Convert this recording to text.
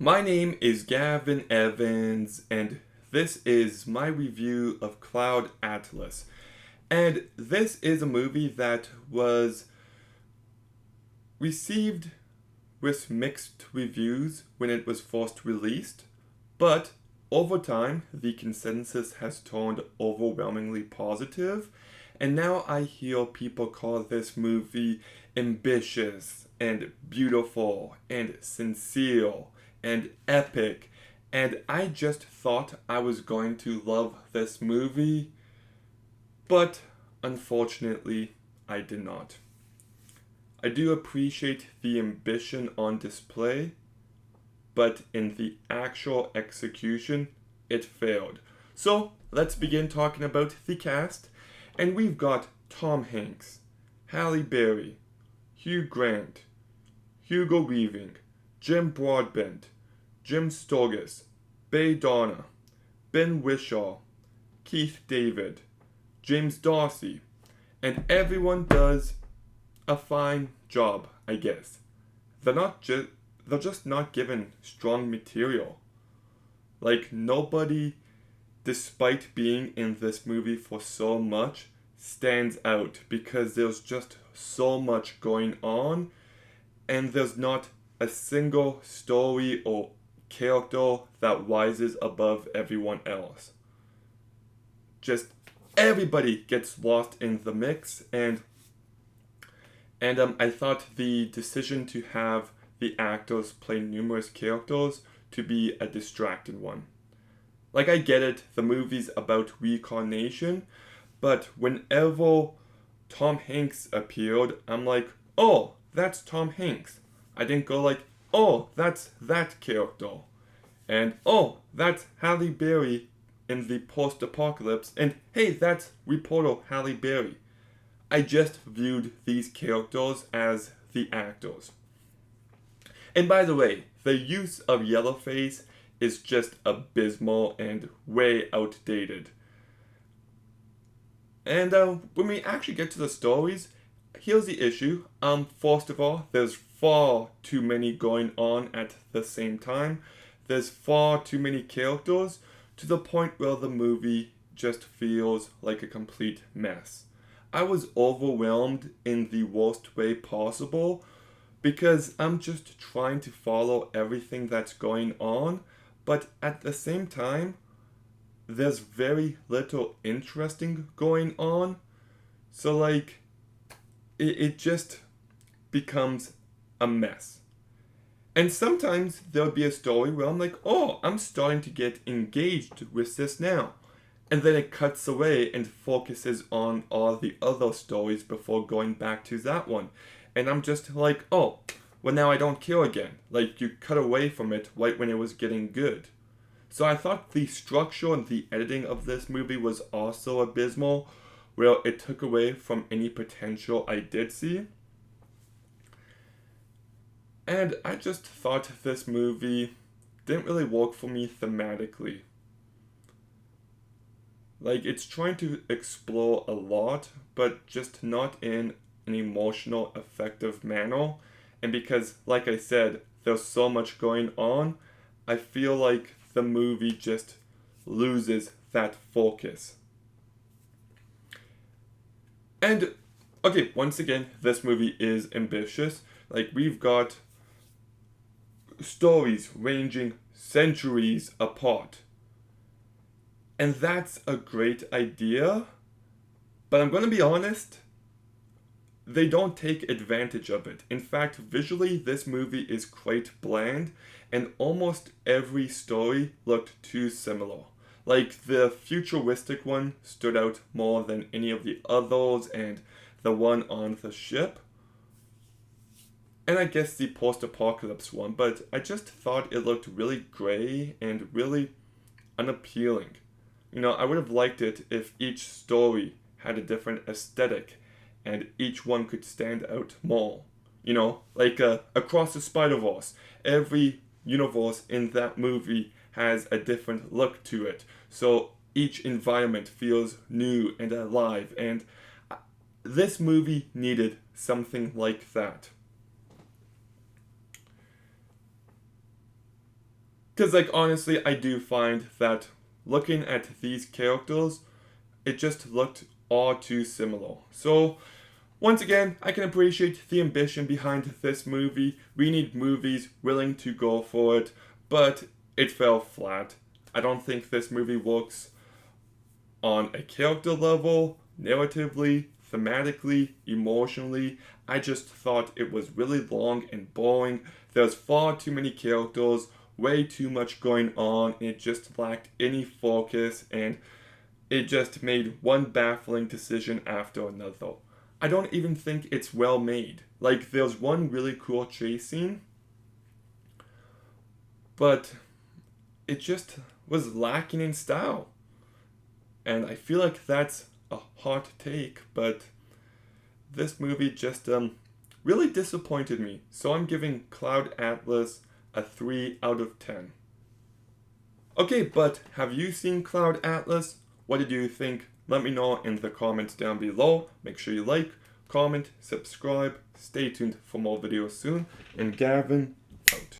My name is Gavin Evans, and this is my review of Cloud Atlas. And this is a movie that was received with mixed reviews when it was first released, but over time, the consensus has turned overwhelmingly positive, and now I hear people call this movie ambitious and beautiful and sincere and epic, and I just thought I was going to love this movie, but unfortunately, I did not. I do appreciate the ambition on display, but in the actual execution, it failed. So let's begin talking about the cast. And we've got Tom Hanks, Halle Berry, Hugh Grant, Hugo Weaving, Jim Broadbent, Jim Sturgis, Bay Donna, Ben Whishaw, Keith David, James Darcy, and everyone does a fine job, I guess. They're just not given strong material. Like nobody, despite being in this movie for so much, stands out because there's just so much going on and there's not a single story or character that rises above everyone else. Just everybody gets lost in the mix, and I thought the decision to have the actors play numerous characters to be a distracted one. Like, I get it, the movie's about reincarnation, but whenever Tom Hanks appeared, I'm like, oh, that's Tom Hanks. I didn't go like, oh, that's that character. And oh, that's Halle Berry in the post-apocalypse. And hey, that's reporter Halle Berry. I just viewed these characters as the actors. And by the way, the use of Yellowface is just abysmal and way outdated. And when we actually get to the stories, here's the issue. First of all, there's far too many going on at the same time. There's far too many characters to the point where the movie just feels like a complete mess. I was overwhelmed in the worst way possible because I'm just trying to follow everything that's going on, but at the same time, there's very little interesting going on. So, like, it just becomes a mess. And sometimes there'll be a story where I'm like, oh, I'm starting to get engaged with this now. And then it cuts away and focuses on all the other stories before going back to that one. And I'm just like, oh, well, now I don't care again. Like, you cut away from it right when it was getting good. So I thought the structure and the editing of this movie was also abysmal, where it took away from any potential I did see. And I just thought this movie didn't really work for me thematically. Like, it's trying to explore a lot, but just not in an emotional, effective manner. And because, like I said, there's so much going on, I feel like the movie just loses that focus. And, okay, once again, this movie is ambitious. Like, we've got stories ranging centuries apart. And that's a great idea, but I'm going to be honest, they don't take advantage of it. In fact, visually, this movie is quite bland, and almost every story looked too similar. Like, the futuristic one stood out more than any of the others, and the one on the ship. And I guess the post-apocalypse one, but I just thought it looked really gray and really unappealing. You know, I would have liked it if each story had a different aesthetic and each one could stand out more. You know, like Across the Spider-Verse. Every universe in that movie has a different look to it. So each environment feels new and alive. And this movie needed something like that. Because, like, honestly, I do find that looking at these characters, it just looked all too similar. So, once again, I can appreciate the ambition behind this movie. We need movies willing to go for it, but it fell flat. I don't think this movie works on a character level, narratively, thematically, emotionally. I just thought it was really long and boring. There's far too many characters, way too much going on, and it just lacked any focus, and it just made one baffling decision after another. I don't even think it's well made. Like, there's one really cool chase scene, but it just was lacking in style. And I feel like that's a hot take, but this movie just really disappointed me. So I'm giving Cloud Atlas a 3 out of 10. Okay, but have you seen Cloud Atlas? What did you think? Let me know in the comments down below. Make sure you like, comment, subscribe. Stay tuned for more videos soon. And Gavin, out.